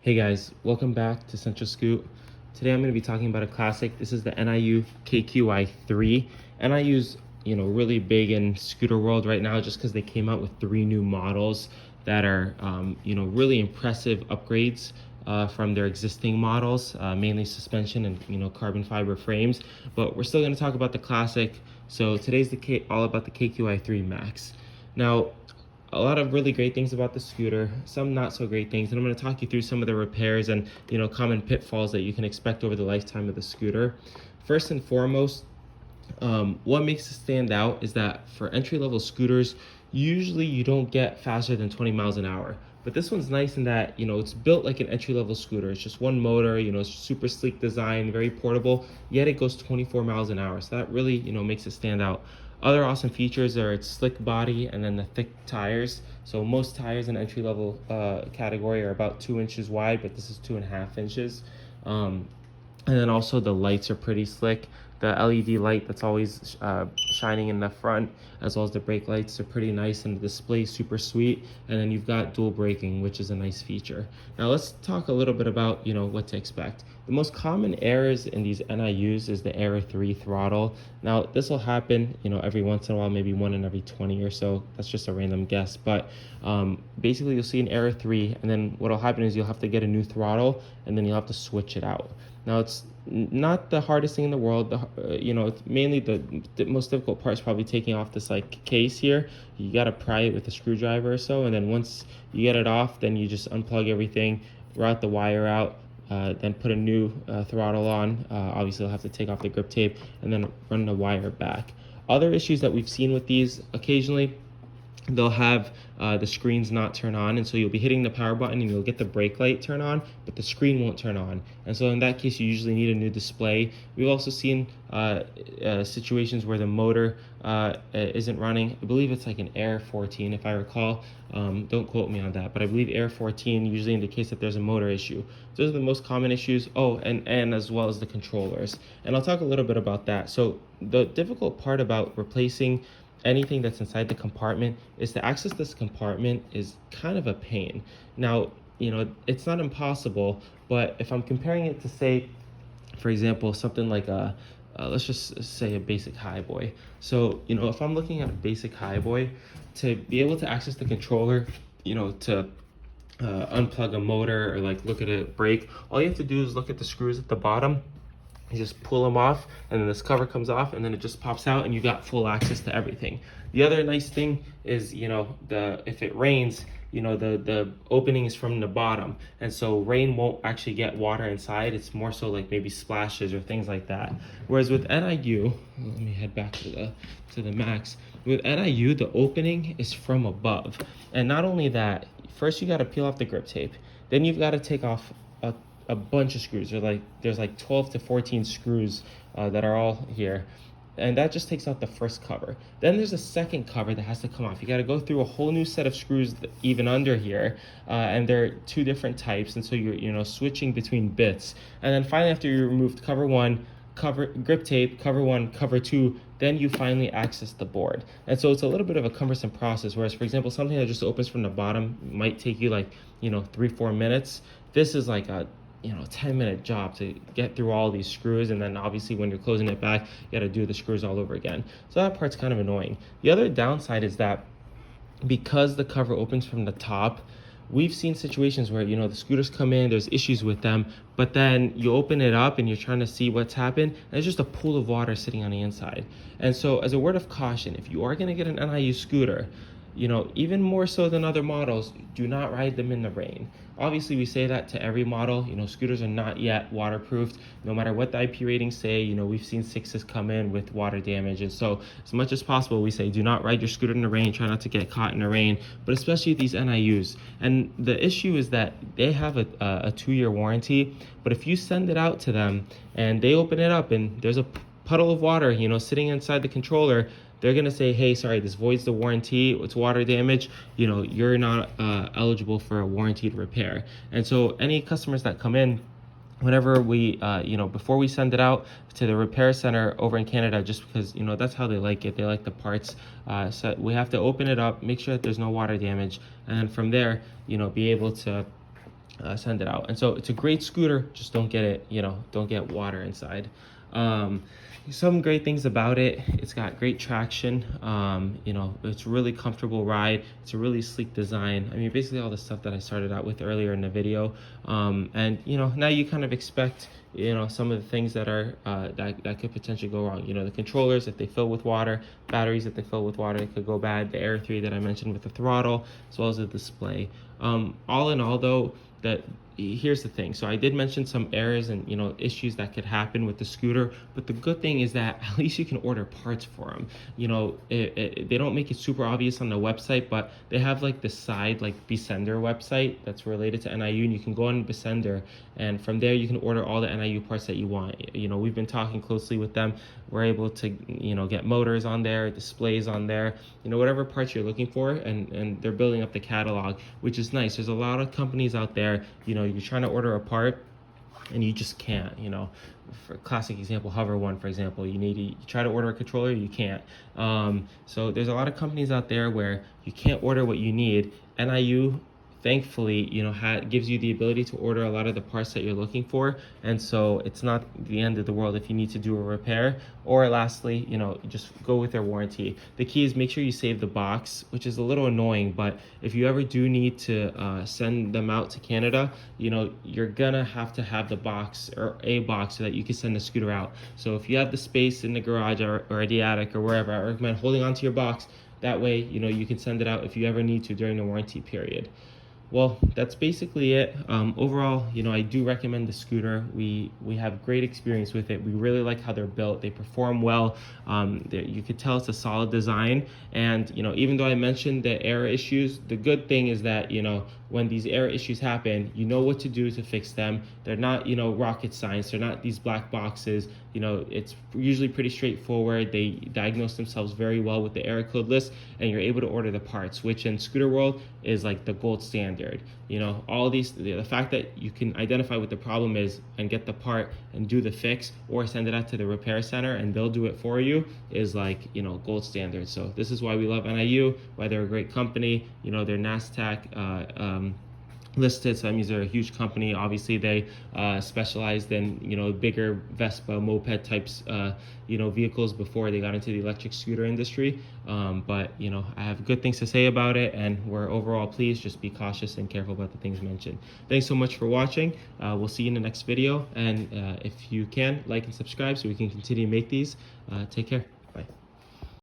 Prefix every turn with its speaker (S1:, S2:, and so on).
S1: Hey guys, welcome back to Central Scoot. Today I'm going to be talking about a classic. This is the NIU KQI3. NIU's, really big in scooter world right now just because they came out with 3 new models that are, really impressive upgrades from their existing models, mainly suspension and, carbon fiber frames. But we're still going to talk about the classic. So today's all about the KQI3 Max. Now, a lot of really great things about the scooter, some not so great things, and I'm going to talk you through some of the repairs and common pitfalls that you can expect over the lifetime of the scooter. First and foremost, what makes it stand out is that for entry-level scooters, usually you don't get faster than 20 miles an hour. But this one's nice in that, it's built like an entry-level scooter. It's just one motor, it's super sleek design, very portable, yet it goes 24 miles an hour. So that really, makes it stand out. Other awesome features are its slick body and then the thick tires. So most tires in entry-level category are about 2 inches wide, but this is 2.5 inches. And then also the lights are pretty slick. The LED light that's always shining in the front, as well as the brake lights, are pretty nice, and the display is super sweet. And then you've got dual braking, which is a nice feature. Now let's talk a little bit about what to expect. The most common errors in these NIUs is the error 3 throttle. Now this will happen every once in a while, maybe 1 in every 20 or so. That's just a random guess, but basically you'll see an error 3, and then what'll happen is you'll have to get a new throttle, and then you'll have to switch it out. Now it's not the hardest thing in the world. It's mainly the most difficult part is probably taking off this case here. You got to pry it with a screwdriver or so, and then once you get it off, then you just unplug everything, route the wire out, then put a new throttle on. Obviously you'll have to take off the grip tape and then run the wire back. Other issues that we've seen with these, occasionally they'll have the screens not turn on, and so you'll be hitting the power button and you'll get the brake light turn on, but the screen won't turn on, and so in that case you usually need a new display. We've also seen situations where the motor isn't running. I believe it's like an Air 14 if I recall. Don't quote me on that, but I believe Air 14 usually indicates that there's a motor issue. Those are the most common issues. Oh, and as well as the controllers, and I'll talk a little bit about that. So the difficult part about replacing anything that's inside the compartment is to access this compartment is kind of a pain. Now, it's not impossible, but if I'm comparing it to, say, for example, something like let's just say a basic highboy. So, if I'm looking at a basic highboy, to be able to access the controller, to unplug a motor or look at a brake, all you have to do is look at the screws at the bottom. You just pull them off, and then this cover comes off, and then it just pops out, and you got full access to everything. The other nice thing is, if it rains, the opening is from the bottom, and so rain won't actually get water inside. It's more so like maybe splashes or things like that. Whereas with NIU, let me head back to the Max. With NIU, the opening is from above, and not only that, first you got to peel off the grip tape, then you've got to take off a bunch of screws. There's 12 to 14 screws that are all here, and that just takes out the first cover. Then there's a second cover that has to come off. You got to go through a whole new set of screws even under here, and there are 2 different types, and so you're switching between bits. And then finally, after you removed cover 1, grip tape, cover 1, cover 2, then you finally access the board. And so it's a little bit of a cumbersome process, whereas, for example, something that just opens from the bottom might take you 3-4 minutes. This is like a 10-minute job to get through all these screws, and then obviously when you're closing it back, you got to do the screws all over again. So that part's kind of annoying. The other downside is that because the cover opens from the top, we've seen situations where the scooters come in, there's issues with them, but then you open it up and you're trying to see what's happened, and it's just a pool of water sitting on the inside. And so, as a word of caution, if you are going to get an NIU scooter, even more so than other models, do not ride them in the rain. Obviously, we say that to every model. Scooters are not yet waterproofed. No matter what the IP ratings say, we've seen 6s come in with water damage. And so, as much as possible, we say do not ride your scooter in the rain. Try not to get caught in the rain, but especially these NIUs. And the issue is that they have a 2-year warranty, but if you send it out to them and they open it up and there's a puddle of water, sitting inside the controller, they're going to say, hey, sorry, this voids the warranty, it's water damage, you're not eligible for a warranted repair. And so any customers that come in, whenever we, before we send it out to the repair center over in Canada, just because, that's how they like it, they like the parts, so we have to open it up, make sure that there's no water damage, and then from there, be able to send it out. And so it's a great scooter, just don't get it, don't get water inside. um, some great things about it: it's got great traction. It's a really comfortable ride. It's a really sleek design. I mean, basically all the stuff that I started out with earlier in the video. And now you kind of expect some of the things that are that could potentially go wrong. The controllers, if they fill with water; batteries, if they fill with water, it could go bad; the Air 3 that I mentioned with the throttle, as well as the display. All in all, though, that here's the thing. So I did mention some errors and issues that could happen with the scooter, but the good thing is that at least you can order parts for them. They don't make it super obvious on the website, but they have like the side, like Besender website that's related to NIU, and you can go on Besender, and from there you can order all the NIU parts that you want. We've been talking closely with them. We're able to get motors on there, displays on there, whatever parts you're looking for, and they're building up the catalog, which is nice. There's a lot of companies out there, you're trying to order a part and you just can't. For a classic example, Hover One, for example, you try to order a controller, you can't. So there's a lot of companies out there where you can't order what you need. NIU, thankfully, gives you the ability to order a lot of the parts that you're looking for, and so it's not the end of the world if you need to do a repair. Or lastly, just go with their warranty. The key is make sure you save the box, which is a little annoying, but if you ever do need to send them out to Canada, you're gonna have to have the box, or a box, so that you can send the scooter out. So if you have the space in the garage or the attic or wherever, I recommend holding onto your box. That way, you can send it out if you ever need to during the warranty period. Well, that's basically it. Overall, I do recommend the scooter. We have great experience with it. We really like how they're built. They perform well. You could tell it's a solid design. And even though I mentioned the error issues, the good thing is that when these error issues happen, you know what to do to fix them. They're not rocket science. They're not these black boxes. It's usually pretty straightforward. They diagnose themselves very well with the error code list, and you're able to order the parts, which in scooter world is like the gold standard. All these, the fact that you can identify what the problem is and get the part and do the fix, or send it out to the repair center and they'll do it for you, is like gold standard. So this is why we love NIU, why they're a great company. They're NASDAQ listed, so that means they're a huge company. Obviously they specialized in bigger Vespa moped types vehicles before they got into the electric scooter industry. But I have good things to say about it, and we're overall pleased. Just be cautious and careful about the things mentioned. Thanks so much for watching. We'll see you in the next video, and if you can, like and subscribe so we can continue to make these. Take care.